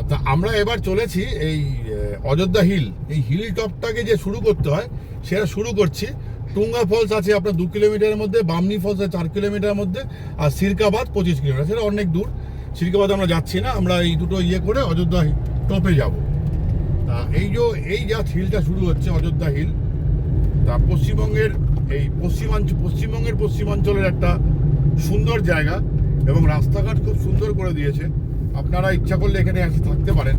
তা আমরা এবার চলেছি এই অযোধ্যা হিল, এই হিল টপটাকে যে শুরু করতে হয় সেটা শুরু করছি। টুঙ্গা ফলস আছে আপনার 2 কিলোমিটারের মধ্যে, বামনি ফলস আছে 4 কিলোমিটারের মধ্যে, আর সিরকাবাদ 25 কিলোমিটার, সেটা অনেক দূর। সিরকাবাদ আমরা যাচ্ছি না, আমরা এই দুটো করে অযোধ্যা টপে যাব। তা এই যা হিলটা শুরু হচ্ছে অযোধ্যা হিল, তা পশ্চিমবঙ্গের এই পশ্চিমবঙ্গের পশ্চিমাঞ্চলের একটা সুন্দর জায়গা এবং রাস্তাঘাট খুব সুন্দর করে দিয়েছে। আপনারা ইচ্ছা করলে এখানে এসে থাকতে পারেন।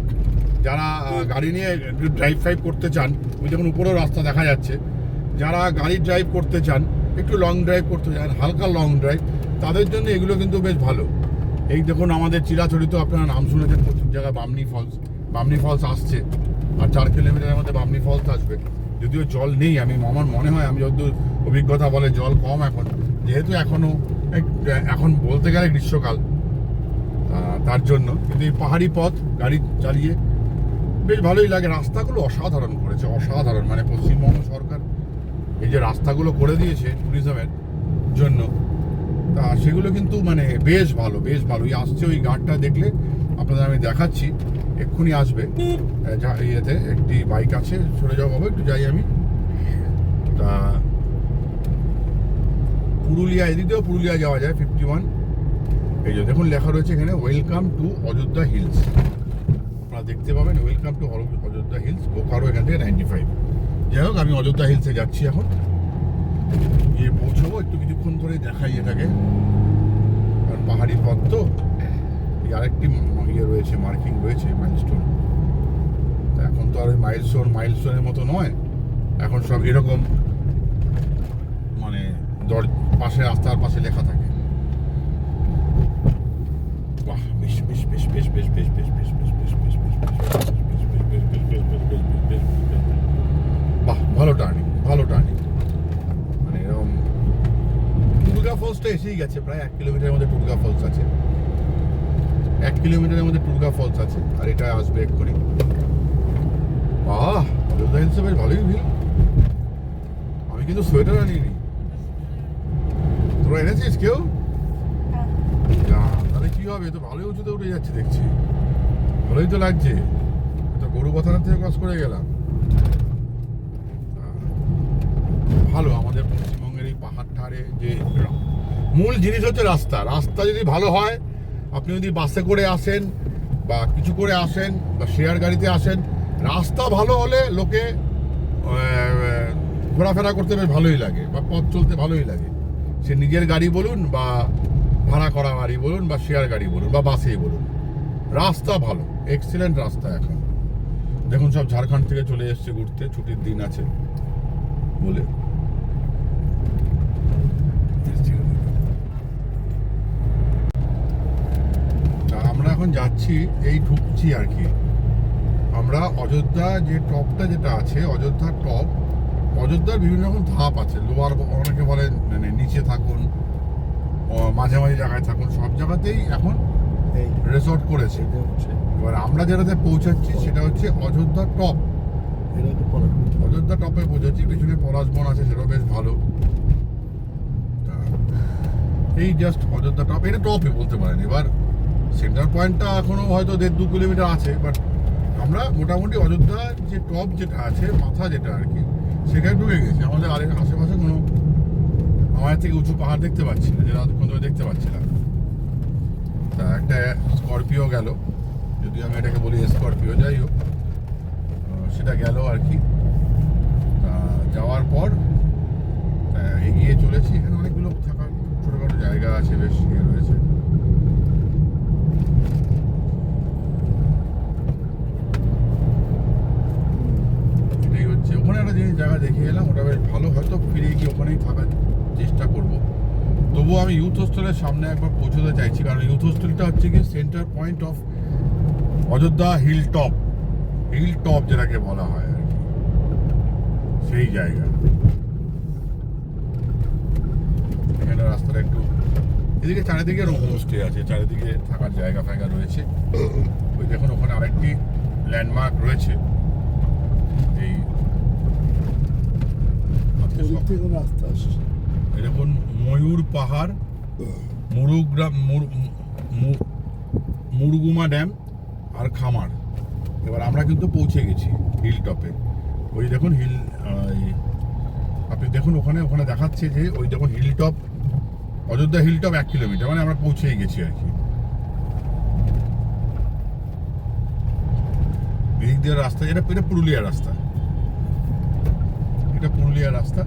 যারা গাড়ি নিয়ে ড্রাইভ করতে চান, ওই যখন উপরেও রাস্তা দেখা যাচ্ছে, যারা গাড়ি ড্রাইভ করতে চান, একটু লং ড্রাইভ করতে চান, হালকা লং ড্রাইভ, তাদের জন্য এগুলো কিন্তু বেশ ভালো। এই দেখুন আমাদের চিরাচরিত, আপনারা নাম শুনেছেন প্রচুর জায়গায়, বামনি ফলস আসছে, আর 4 কিলোমিটারের মধ্যে বামনি ফলস আসবে। যদিও জল নেই, আমার মনে হয়, আমি যতদূর অভিজ্ঞতা বলে জল কম এখন, যেহেতু এখন বলতে গেলে গ্রীষ্মকাল, তার জন্য। কিন্তু এই পাহাড়ি পথ গাড়ি চালিয়ে বেশ ভালোই লাগে। রাস্তাগুলো অসাধারণ করেছে, অসাধারণ। মানে পশ্চিমবঙ্গ সরকার এই যে রাস্তাগুলো করে দিয়েছে ট্যুরিজমের জন্য, তা সেগুলো কিন্তু মানে বেশ ভালো, বেশ ভালো। এই আসছে ওই গাড়টা দেখলে আপনাদের আমি দেখাচ্ছি, এক্ষুনি আসবে। ইয়েতে একটি বাইক আছে, সরে যাও বাবা, একটু যাই আমি। তা পুরুলিয়া, এদিক দিয়েও পুরুলিয়া যাওয়া যায় 51। এই যে দেখুন লেখা রয়েছে এখানে, ওয়েলকাম টু অযোধ্যা হিলস। আপনারা দেখতে পাবেন welcome to Ayodhya hills, Bokaro এখান থেকে 95। যাই হোক, আমি অযোধ্যা হিলসে যাচ্ছি এখন, গিয়ে পৌঁছবো। একটু কিছুক্ষণ ধরে দেখাই এটাকে, কারণ পাহাড়ি পথ তো। এই আরেকটি ইয়ে রয়েছে, মার্কিং রয়েছে, মাইলস্টোন। এখন তো আর ওই মাইলস্টোনের মতো নয়, এখন সব এরকম মানে পাশে, রাস্তার পাশে লেখা থাকে। বাহ, বেশ বেশ বেশ বেশ বেশ বেশ বেশ বেশ বেশ বেশ বেশ বেশ বাহ, ভালো টার্নিং, ভালো টার্নিং। মানে এরকম টুরগা ফলসটা এসেই গেছে, প্রায় 1 কিলোমিটারের মধ্যে টুরগা ফলস আছে। 1 কিলোমিটারের মধ্যে টুরগা ফলস আছে, আর এটা আসবে এক্ষুনি। বাহ, অযোধ্যা হিলসে বেশ ভালোই ভিড়। আমি কিন্তু সোয়েটার আনিনি, তোরা এনেছিস কেউ? তাহলে কি হবে, তো ভালোই উঁচুতে উঠে যাচ্ছে দেখছি, ভালোই তো লাগছে। তো গরু কথানার থেকে ক্রস করে গেলাম। ভালো আমাদের পশ্চিমবঙ্গের এই পাহাড় ধারে যে মূল জিনিস হচ্ছে রাস্তা। রাস্তা যদি ভালো হয়, আপনি যদি বাসে করে আসেন বা কিছু করে আসেন বা শেয়ার গাড়িতে আসেন, রাস্তা ভালো হলে লোকে ঘোরাফেরা করতে বেশ ভালোই লাগে, বা পথ চলতে ভালোই লাগে। সে নিজের গাড়ি বলুন, বা ভাড়া করা গাড়ি বলুন, বা শেয়ার গাড়ি বলুন, বা বাসেই বলুন, রাস্তা ভালো, এক্সিলেন্ট রাস্তা। এখন দেখুন সব ঝাড়খণ্ড থেকে চলে এসছে ঘুরতে, ছুটির দিন আছে বলে। আমরা এখন যাচ্ছি, এই ঢুকছি আর কি। আমরা অযোধ্যা যে টপটা যেটা আছে, অযোধ্যা টপ, অযোধ্যার বিভিন্ন রকম ধাপ আছে। লোয়ার, অনেকে বলে মানে নিচে থাকুন, মাঝামাঝি জায়গায় থাকুন, সব জায়গাতেই এখন রিসর্ট করেছে। এবার আমরা যেটাতে পৌঁছাচ্ছি সেটা হচ্ছে অযোধ্যা টপ। অযোধ্যা টপে পৌঁছাচ্ছি, পিছনে পলাশবন আছে, সেটাও বেশ ভালো। এই জাস্ট অযোধ্যা টপ, এটা টপে বলতে পারেন। এবার সেন্টার পয়েন্টটা এখনো হয়তো 1.5-2 কিলোমিটার আছে, বাট আমরা মোটামুটি অযোধ্যার যে টপ যেটা আছে, মাথা যেটা আর কি, সেখানে ঢুকে গেছি। আমাদের আশেপাশে কোনো আমাদের থেকে উঁচু পাহাড় দেখতে পাচ্ছি না, যেটা এতক্ষণ ধরে দেখতে পাচ্ছিলাম। তা একটা স্করপিও গেল, যদি আমি এটাকে বলি স্করপিও, যাই হোক সেটা গেল আর কি। যাওয়ার পর এগিয়ে চলেছি। এখানে অনেকগুলো থাকার ছোটোখাটো জায়গা আছে, বেশ ইয়ে রয়েছে। এটাই হচ্ছে, ওখানে একটা জিনিস জায়গা দেখে এলাম, ওটা বেশ ভালো, হয়তো ফিরে গিয়ে ওখানেই থাকার চেষ্টা করব। তবুও আমি ইউথ হোস্টেলের সামনে একবার পৌঁছতে চাইছি, কারণ ইউথ হোস্টেলটা হচ্ছে কি centre point of Ayodhya hill top যেটাকে বলা হয় আর কি, সেই জায়গা। এখানে রাস্তাটা একটু এদিকে, চারিদিকে হোমস্টে আছে, চারিদিকে থাকার জায়গা ফায়গা রয়েছে। ওই দেখুন ওখানে আরেকটি ল্যান্ডমার্ক রয়েছে। এই রাস্তা এরকম ময়ূর পাহাড়, মুরুগুমা ড্যাম, আর খামার। এবার আমরা কিন্তু পৌঁছে গেছি হিল টপে। ওই দেখুন হিল, আপনি দেখুন ওখানে ওখানে দেখাচ্ছে যে ওই দেখুন hill top, Ayodhya hill top 1 kilometre, মানে আমরা পৌঁছেই গেছি আর কি। এদিক দিয়ে রাস্তা, এটা পুরুলিয়া রাস্তা, এটা পুরুলিয়া রাস্তা।